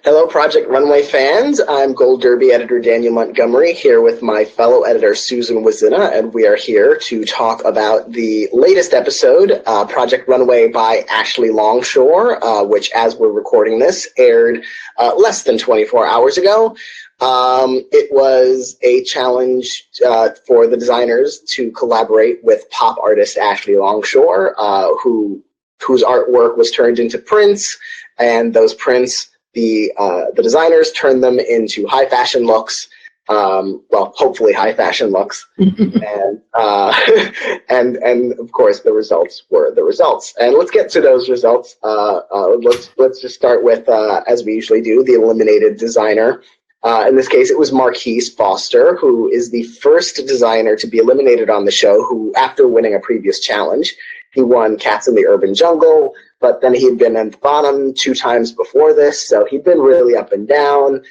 Hello, Project Runway fans. I'm Gold Derby editor Daniel Montgomery here with my fellow editor Susan Wloszczyna, and we are here to talk about the latest episode, Project Runway by Ashley Longshore, which, as we're recording this, aired less than 24 hours ago. It was a challenge for the designers to collaborate with pop artist Ashley Longshore, whose artwork was turned into prints, and those prints, the designers turned them into high fashion looks. Well, hopefully high fashion looks, and of course the results were the results. And let's get to those results. Let's just start with, as we usually do, the eliminated designer. In this case, it was Marquise Foster, who is the first designer to be eliminated on the show, who, after winning a previous challenge, he won Cats in the Urban Jungle, but then he'd been at the bottom 2 times before this, so he'd been really up and down.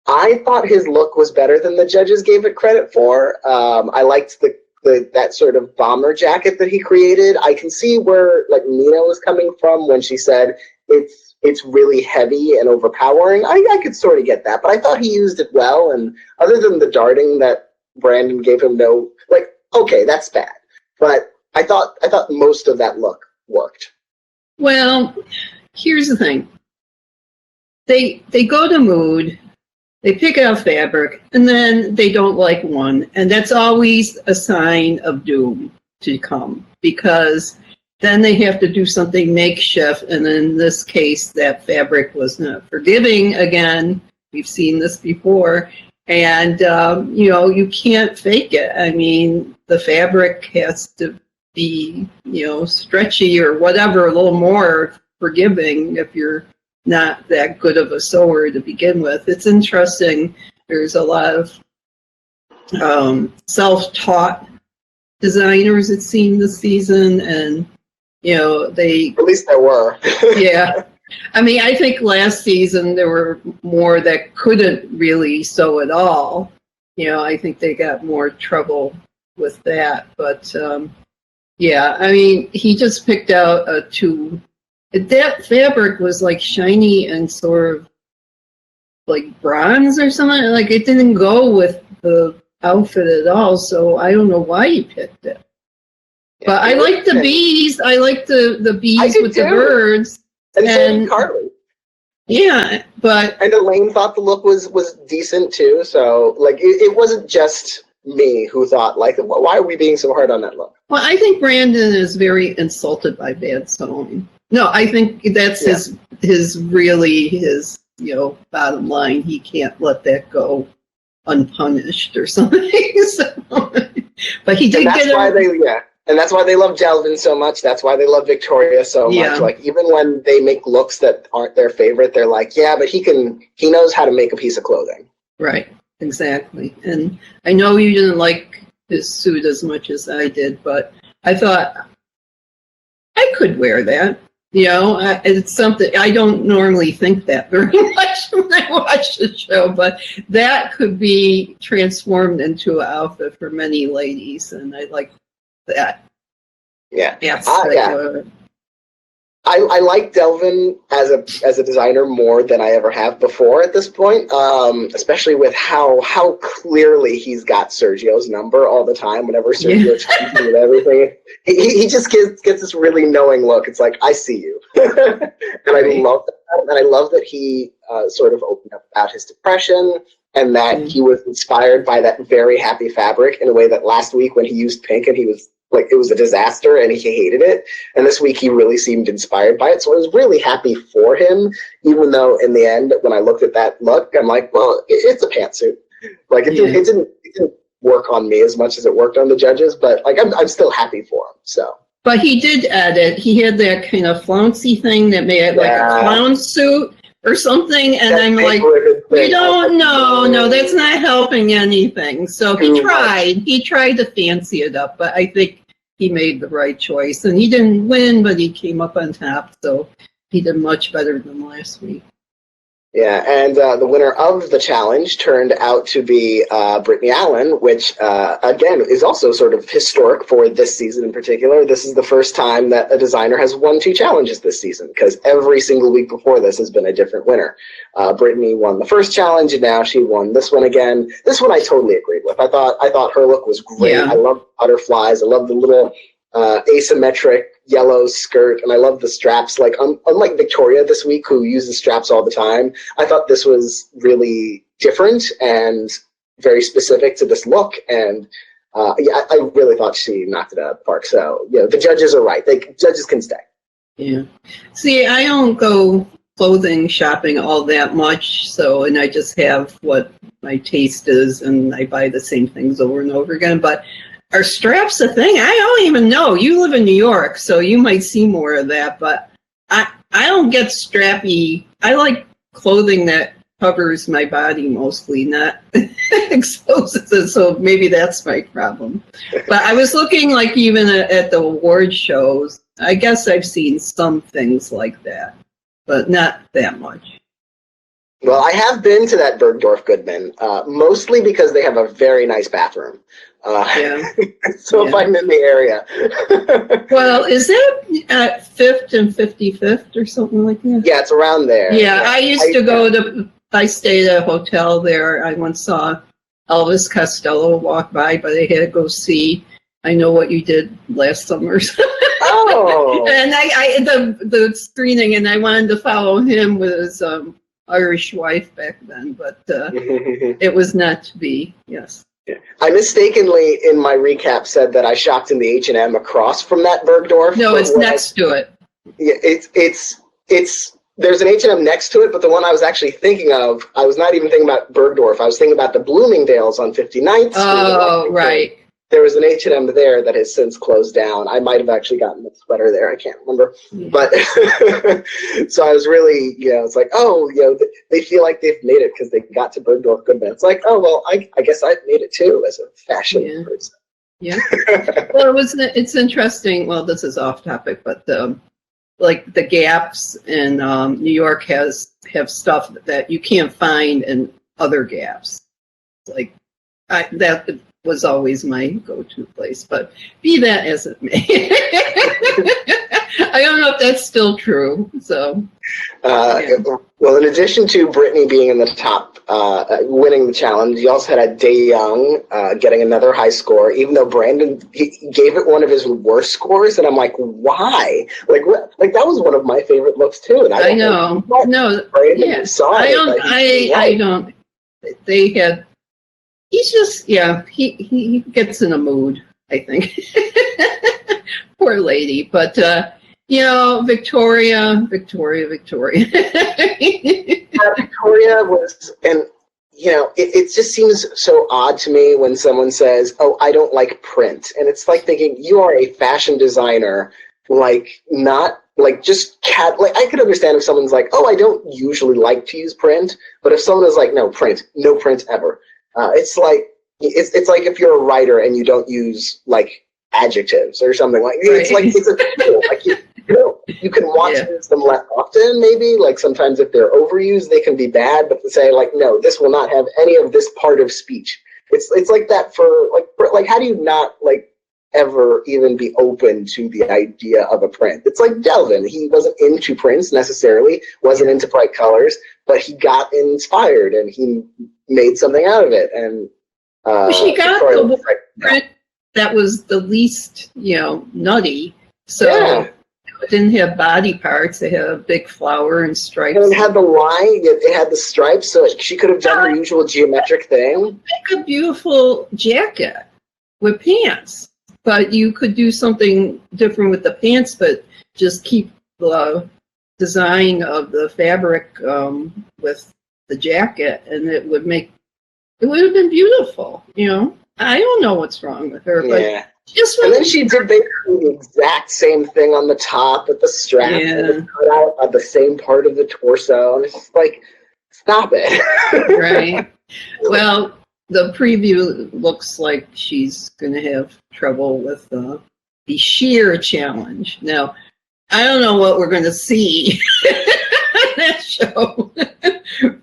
I thought his look was better than the judges gave it credit for. I liked that sort of bomber jacket that he created. I can see where Nina was coming from when she said it's really heavy and overpowering. I could sort of get that, but I thought he used it well. And other than the darting that Brandon gave him, okay, that's bad. But I thought most of that look worked. Well, here's the thing. They go to mood, they pick out fabric, and then they don't like one. And that's always a sign of doom to come, because then they have to do something makeshift. And in this case, that fabric was not forgiving again. We've seen this before. And, you can't fake it. I mean, the fabric has to be, stretchy or whatever, a little more forgiving if you're not that good of a sewer to begin with. It's interesting. There's a lot of self-taught designers, it seemed, this season, and they, at least there were. Yeah. I mean, I think last season there were more that couldn't really sew at all. I think they got more trouble with that, but yeah, I mean, he just picked out a 2. That fabric was like shiny and sort of like bronze or something. Like, it didn't go with the outfit at all. So I don't know why he picked it. Yeah, but I like the bees. I like the bees with the birds. And so did Carly. Yeah, but and Elaine thought the look was decent too. So it wasn't just me who thought, why are we being so hard on that look? Well, I think Brandon is very insulted by bad sewing. No, I think that's his bottom line. He can't let that go unpunished or something. But he did get it. And that's why they love Delvin so much. That's why they love Victoria so much. Even when they make looks that aren't their favorite, they're like, yeah, but he knows how to make a piece of clothing. Right. Exactly. And I know you didn't like his suit as much as I did, but I thought I could wear that. It's something I don't normally think that very much when I watch the show, but that could be transformed into an outfit for many ladies, and I like that. Yeah. I like Delvin as a designer more than I ever have before at this point, especially with how clearly he's got Sergio's number all the time. Whenever Sergio tries to do everything, he just gets this really knowing look. It's like, I see you. And I love that. And I love that he sort of opened up about his depression, and that he was inspired by that very happy fabric in a way that last week when he used pink and he was it was a disaster and he hated it. And this week he really seemed inspired by it. So I was really happy for him, even though in the end, when I looked at that look, I'm like, well, it's a pantsuit. It didn't work on me as much as it worked on the judges, but I'm still happy for him. So. But he did edit. He had that kind of flouncy thing that made it like a clown suit or something. And I'm like, we don't know. No, that's not helping anything. So he tried to fancy it up, but I think he made the right choice. And he didn't win, but he came up on top. So he did much better than last week. Yeah, and the winner of the challenge turned out to be Brittany Allen, which, again, is also sort of historic for this season in particular. This is the first time that a designer has won 2 challenges this season, because every single week before this has been a different winner. Brittany won the first challenge, and now she won this one again. This one I totally agreed with. I thought her look was great. Yeah. I love butterflies. I love the little asymmetric yellow skirt, and I love the straps. Like, unlike Victoria this week, who uses straps all the time, I thought this was really different and very specific to this look. And yeah, I really thought she knocked it out of the park. So, you know, the judges are right. Judges can stay. Yeah. See, I don't go clothing shopping all that much, and I just have what my taste is, and I buy the same things over and over again. But are straps a thing? I don't even know. You live in New York, so you might see more of that, but I don't get strappy. I like clothing that covers my body mostly, not exposes it, so maybe that's my problem. But I was looking, like, even at the award shows. I guess I've seen some things like that, but not that much. Well, I have been to that Bergdorf Goodman, mostly because they have a very nice bathroom. Yeah. So if I'm in the area. Well, is it at 5th and 55th or something like that? Yeah, it's around there. Yeah, I used to go to, I stayed at a hotel there. I once saw Elvis Costello walk by, but I had to go see I Know What You Did Last Summer. Oh. And the screening, and I wanted to follow him with his Irish wife back then, but it was not to be, yes. I mistakenly, in my recap, said that I shopped in the H&M across from that Bergdorf. No, it's next to it. Yeah, it's there's an H&M next to it, but the one I was actually thinking of, I was not even thinking about Bergdorf. I was thinking about the Bloomingdales on 59th Street. Oh, right. There was an H&M there that has since closed down. I might have actually gotten the sweater there. I can't remember. Yeah. But so I was really, it's like, oh, they feel like they've made it because they got to Bergdorf Goodman. It's like, oh, well, I guess I've made it too as a fashion person. Yeah. Well, it's interesting. Well, this is off topic, but like the Gaps in New York have stuff that you can't find in other Gaps. Like that was always my go-to place, but be that as it may. I don't know if that's still true. So, well, in addition to Brittany being in the top, winning the challenge, you also had a Dae-Jung getting another high score, even though Brandon he gave it one of his worst scores, and I'm like, why? Like that was one of my favorite looks too. And I know. No, Brandon saw it. I don't. They had. He's just, he gets in a mood, I think. Poor lady. But, Victoria. Victoria was, and, it just seems so odd to me when someone says, oh, I don't like print. And it's like thinking, you are a fashion designer, not just I could understand if someone's like, oh, I don't usually like to use print. But if someone is like, no print ever. It's like if you're a writer and you don't use adjectives or something like that. It's like it's a tool. You can want to use them less often, maybe. Sometimes if they're overused, they can be bad. But to say no, this will not have any of this part of speech. It's like that for how do you not ever even be open to the idea of a print? It's like Delvin. He wasn't into prints necessarily, wasn't into bright colors, but he got inspired and he made something out of it. And she got the print that was the least, nutty. So it didn't have body parts. It had a big flower and stripes. And it had the line. It had the stripes, so she could have done her usual geometric thing. Make a beautiful jacket with pants. But you could do something different with the pants, but just keep the design of the fabric with the jacket, and it would have been beautiful. I don't know what's wrong with her, but and then she did basically the exact same thing on the top with the strap and cut out on the same part of the torso, and it's just like, stop it. Right. Well, the preview looks like she's going to have trouble with the sheer challenge. Now, I don't know what we're going to see on that show,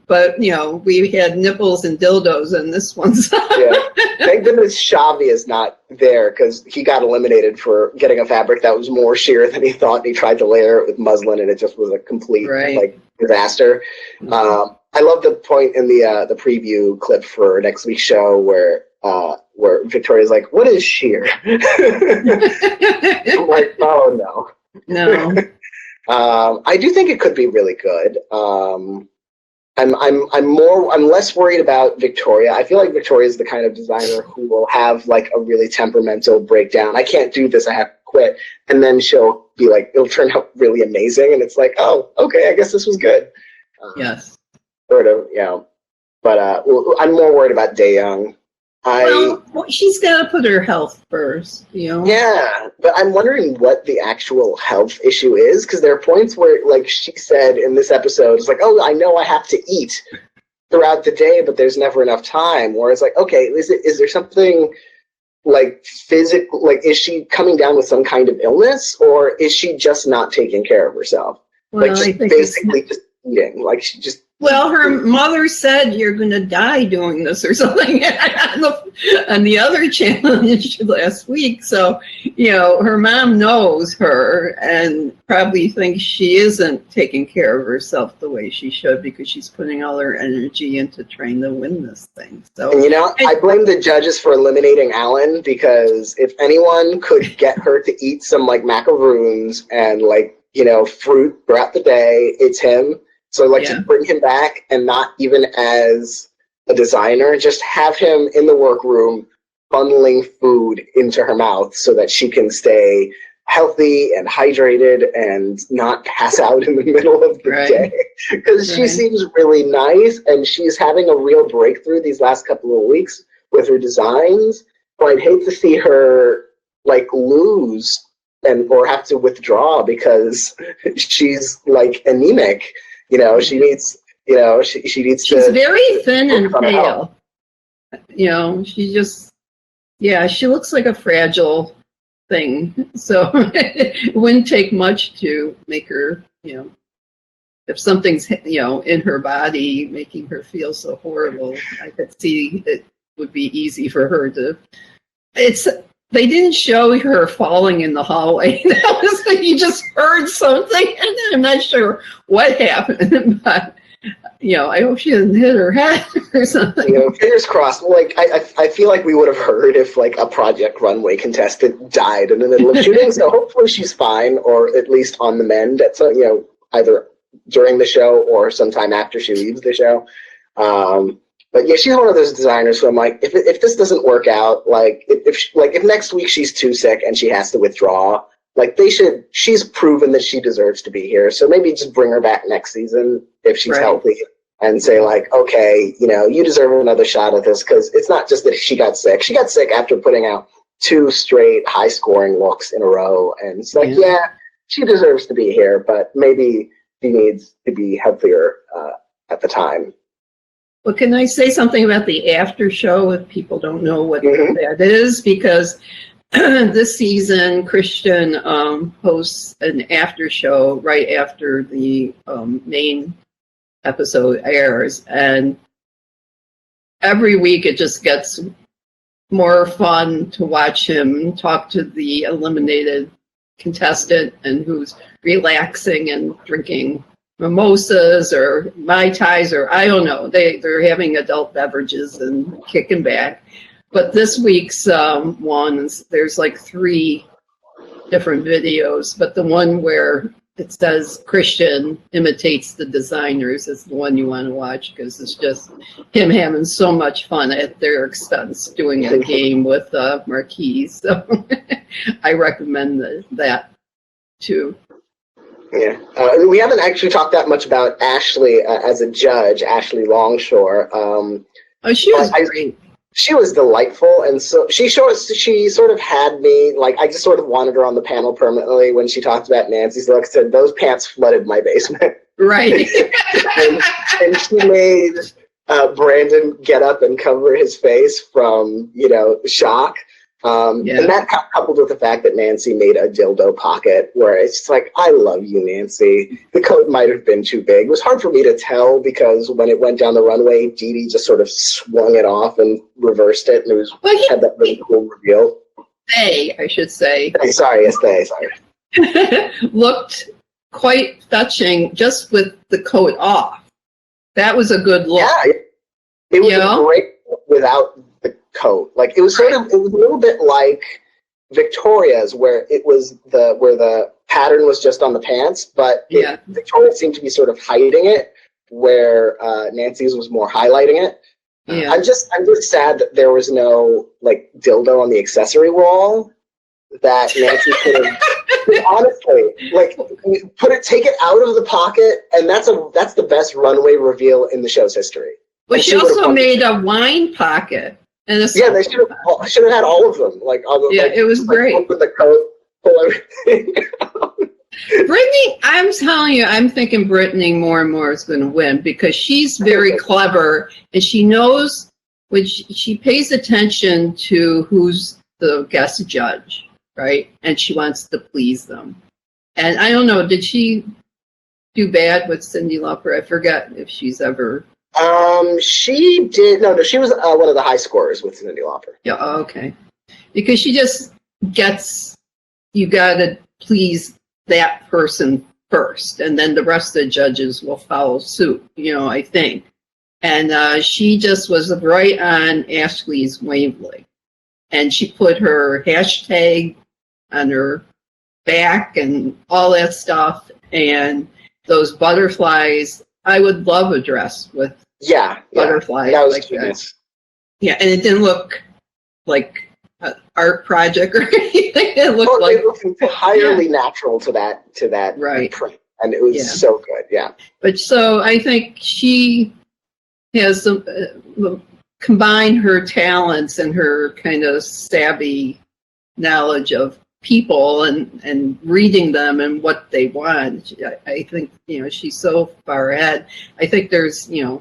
but we had nipples and dildos in this one. Yeah. Thank goodness Xavi is not there, because he got eliminated for getting a fabric that was more sheer than he thought. He tried to layer it with muslin, and it just was a complete disaster. I love the point in the preview clip for next week's show where Victoria's like, "What is sheer?" I'm like, "Oh no." I do think it could be really good. I'm less worried about Victoria. I feel like Victoria is the kind of designer who will have like a really temperamental breakdown. I can't do this, I have to quit. And then she'll be like, it'll turn out really amazing. And it's like, oh, okay, I guess this was good. Yes. Sort of, But I'm more worried about Dae-Jung. Well, she's got to put her health first, Yeah, but I'm wondering what the actual health issue is, because there are points where, like she said in this episode, it's like, oh, I know I have to eat throughout the day, but there's never enough time. Where it's like, okay, is there something like physical? Like, is she coming down with some kind of illness, or is she just not taking care of herself? Well, like, just basically just eating. Like, she just. Well, her mother said you're going to die doing this or something on the other challenge last week. So, her mom knows her and probably thinks she isn't taking care of herself the way she should, because she's putting all her energy into trying to win this thing. So, and I blame the judges for eliminating Allen, because if anyone could get her to eat some like macaroons and fruit throughout the day, it's him. So to bring him back, and not even as a designer, just have him in the workroom funneling food into her mouth so that she can stay healthy and hydrated and not pass out in the middle of the day. Because she seems really nice, and she's having a real breakthrough these last couple of weeks with her designs. But I'd hate to see her lose or have to withdraw because she's anemic. She needs, she needs She's very thin and pale. She just, she looks like a fragile thing. So it wouldn't take much to make her, if something's, in her body making her feel so horrible, I could see it would be easy for her to, they didn't show her falling in the hallway. That was like you just heard something, and I'm not sure what happened. But I hope she didn't hit her head or something. Fingers crossed. I feel like we would have heard if a Project Runway contestant died in the middle of shooting. So hopefully she's fine, or at least on the mend at either during the show or sometime after she leaves the show. But she's one of those designers who I'm like, if this doesn't work out, if next week she's too sick and she has to withdraw, she's proven that she deserves to be here. So maybe just bring her back next season if she's healthy, and say okay, you deserve another shot at this, because it's not just that she got sick. She got sick after putting out 2 straight high scoring looks in a row. And it's she deserves to be here, but maybe she needs to be healthier at the time. Well, can I say something about the after show if people don't know what that is? Because this season, Christian hosts an after show right after the main episode airs. And every week it just gets more fun to watch him talk to the eliminated contestant and who's relaxing and drinking mimosas or Mai Tais, or I don't know. They're having adult beverages and kicking back. But this week's one, there's 3 different videos, but the one where it says Christian imitates the designers is the one you want to watch, because it's just him having so much fun at their expense doing a game with Marquis. So I recommend that too. Yeah, we haven't actually talked that much about Ashley as a judge, Ashley Longshore. She was great. She was delightful, and so she sort of had me, I just sort of wanted her on the panel permanently when she talked about Nancy's look. Said those pants flooded my basement. Right. and she made Brandon get up and cover his face from shock. And that coupled with the fact that Nancy made a dildo pocket, where it's just like, I love you, Nancy. The coat might have been too big. It was hard for me to tell because when it went down the runway, Dee Dee just sort of swung it off and reversed it, and it was had that really cool reveal. They, I should say. Hey, sorry. Looked quite fetching just with the coat off. That was a good look. Yeah, it was a great look without the coat. Like, it was a little bit like Victoria's, where the pattern was just on the pants, but Victoria seemed to be sort of hiding it, where Nancy's was more highlighting it. Yeah. I'm just sad that there was no like dildo on the accessory wall that Nancy could have. Honestly, like, take it out of the pocket, and that's the best runway reveal in the show's history. But she also made a wine pocket. And they should have had all of them. Like, it was great. Open the coat, pull everything out. Brittany, I'm telling you, I'm thinking Brittany more and more is going to win because she's very clever and she knows when she pays attention to who's the guest judge, right? And she wants to please them. And I don't know, did she do bad with Cyndi Lauper? I forget if she's ever. She did. No, she was one of the high scorers with Cyndi Lauper. Yeah, okay. Because she just gets, you got to please that person first, and then the rest of the judges will follow suit, I think. And she just was right on Ashley's wavelength. And she put her hashtag on her back and all that stuff. And those butterflies, I would love a dress with butterflies. That was genius. Yeah, and it didn't look like an art project or anything. It looked entirely natural to that print, and it was so good. Yeah. But so I think she has combined her talents and her kind of savvy knowledge of people and reading them and what they want. I think she's so far ahead. I think there's a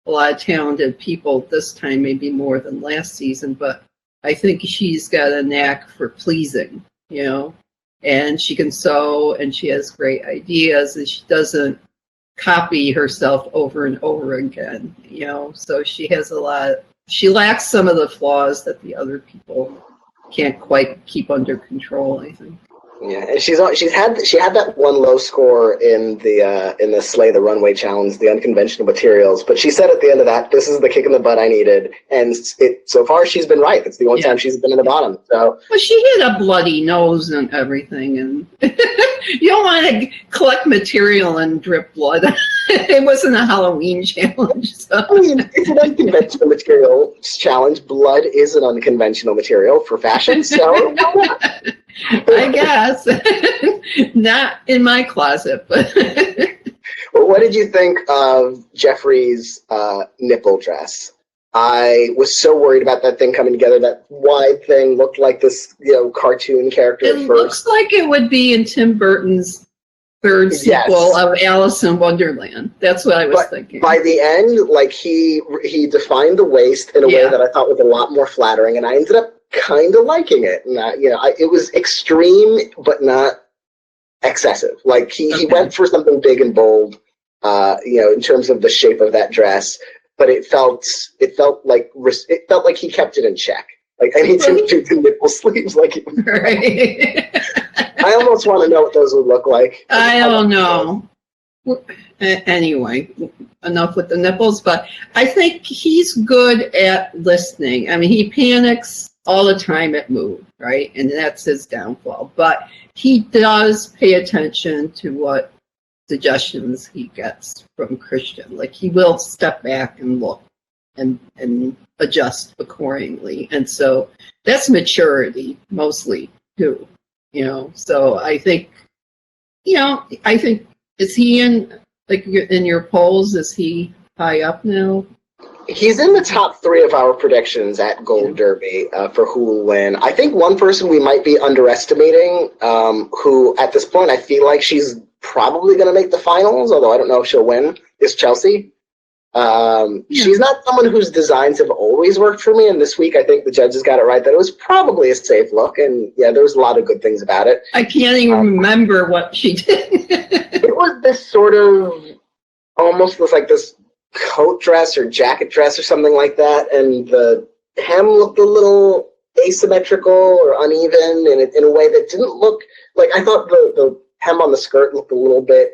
lot of talented people this time, maybe more than last season, but I think she's got a knack for pleasing, and she can sew and she has great ideas and she doesn't copy herself over and over again, so she has she lacks some of the flaws that the other people can't quite keep under control, I think. Yeah, and she had that one low score in the Slay the Runway challenge, the unconventional materials. But she said at the end of that, "This is the kick in the butt I needed," and so far she's been right. It's the only time she's been in the bottom. So, well, she had a bloody nose and everything, and you don't want to collect material and drip blood. It wasn't a Halloween challenge. So. I mean, it's an unconventional material challenge. Blood is an unconventional material for fashion, so. I guess. Not in my closet, but. Well, what did you think of Jeffrey's nipple dress? I was so worried about that thing coming together. That wide thing looked like this, cartoon character at first. It looks like it would be in Tim Burton's third sequel of Alice in Wonderland. That's what I was thinking. By the end, like he defined the waist in a way that I thought was a lot more flattering, and I ended up kind of liking it. And it was extreme, but not excessive. Like he went for something big and bold, in terms of the shape of that dress. But it felt like he kept it in check. Like, and he didn't do the nipple sleeves like. Right. I almost want to know what those would look like. I don't know. Anyway, enough with the nipples. But I think he's good at listening. I mean, he panics all the time at Mood, right? And that's his downfall. But he does pay attention to what suggestions he gets from Christian. Like, he will step back and look and adjust accordingly. And so that's maturity mostly too, So I think, is he in your polls? Is he high up now? He's in the top 3 of our predictions at Gold Derby for who will win. I think one person we might be underestimating, who at this point I feel like she's probably going to make the finals, although I don't know if she'll win, is Chelsea. She's not someone whose designs have always worked for me, and this week I think the judges got it right that it was probably a safe look, and yeah, there was a lot of good things about it. I can't even remember what she did. It was this sort of, almost was like this coat dress or jacket dress or something like that, and the hem looked a little asymmetrical or uneven in a way that didn't look like, I thought the hem on the skirt looked a little bit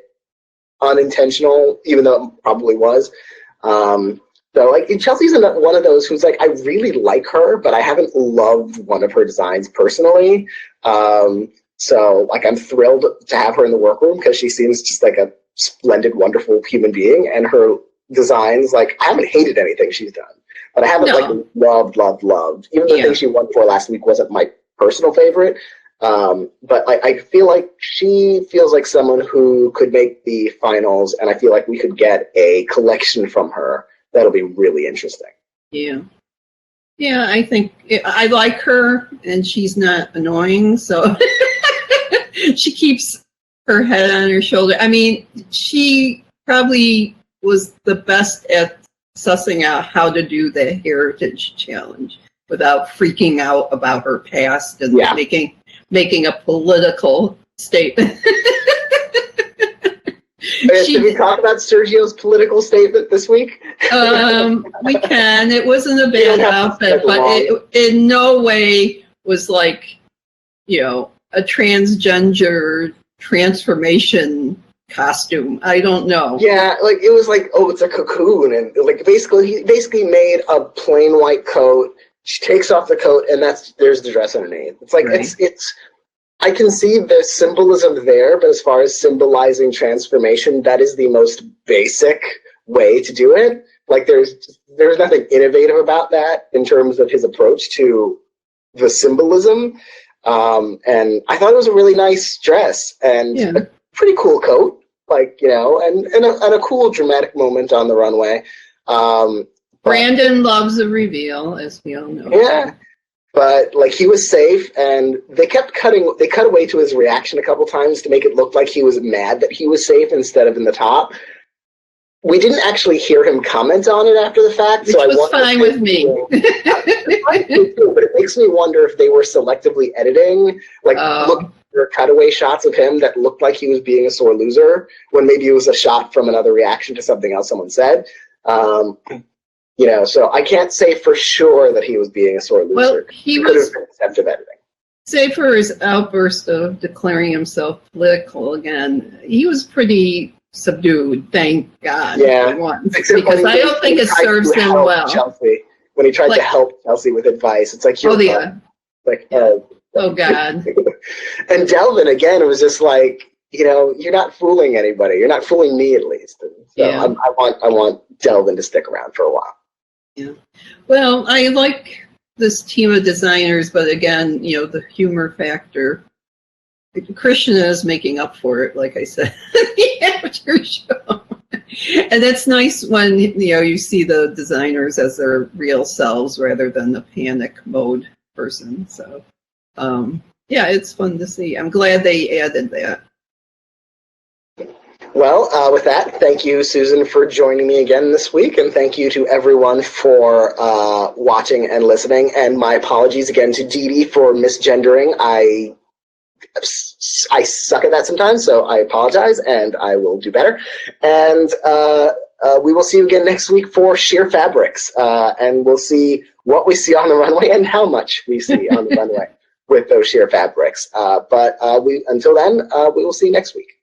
unintentional, even though it probably was. So like Chelsea's one of those who's like, I really like her, but I haven't loved one of her designs personally. So like I'm thrilled to have her in the workroom because she seems just like a splendid, wonderful human being, and her designs, like I haven't hated anything she's done, but I haven't like loved. Even the thing she won for last week wasn't my personal favorite. But I feel like she feels like someone who could make the finals, and I feel like we could get a collection from her that'll be really interesting. Yeah, I think I like her, and she's not annoying, so she keeps her head on her shoulder. I mean, she probably was the best at sussing out how to do the Heritage Challenge without freaking out about her past and making a political statement. Did we talk about Sergio's political statement this week? We can. It wasn't a bad outfit, but it in no way was like, a transgender transformation costume. I don't know. Yeah, like it was like, oh, it's a cocoon, and like he basically made a plain white coat. She takes off the coat, and there's the dress underneath. It's like it's. I can see the symbolism there, but as far as symbolizing transformation, that is the most basic way to do it. Like there's nothing innovative about that in terms of his approach to the symbolism. And I thought it was a really nice dress and a pretty cool coat, like, and a cool dramatic moment on the runway. Brandon loves a reveal, as we all know. Yeah. But like he was safe, and they cut away to his reaction a couple times to make it look like he was mad that he was safe instead of in the top. We didn't actually hear him comment on it after the fact, which was fine with me. But it makes me wonder if they were selectively editing, like look for cutaway shots of him that looked like he was being a sore loser, when maybe it was a shot from another reaction to something else someone said. So I can't say for sure that he was being a sore loser. Well, he could have been deceptive editing. Say for his outburst of declaring himself political again, he was pretty subdued, thank God. Yeah. Once, because I don't think it serves him well. Chelsea, when he tried to help Chelsea with advice, it's like, oh God. And Delvin, again, it was just like, you're not fooling anybody. You're not fooling me, at least. And so I want Delvin to stick around for a while. Yeah. Well, I like this team of designers, but again, the humor factor. Christian is making up for it, like I said, the after show. And that's nice when, you see the designers as their real selves rather than the panic mode person. So, it's fun to see. I'm glad they added that. Well, with that, thank you, Susan, for joining me again this week, and thank you to everyone for watching and listening. And my apologies again to Dee Dee for misgendering. I suck at that sometimes, so I apologize, and I will do better. And we will see you again next week for Sheer Fabrics, and we'll see what we see on the runway and how much we see on the runway with those sheer fabrics. But until then, we will see you next week.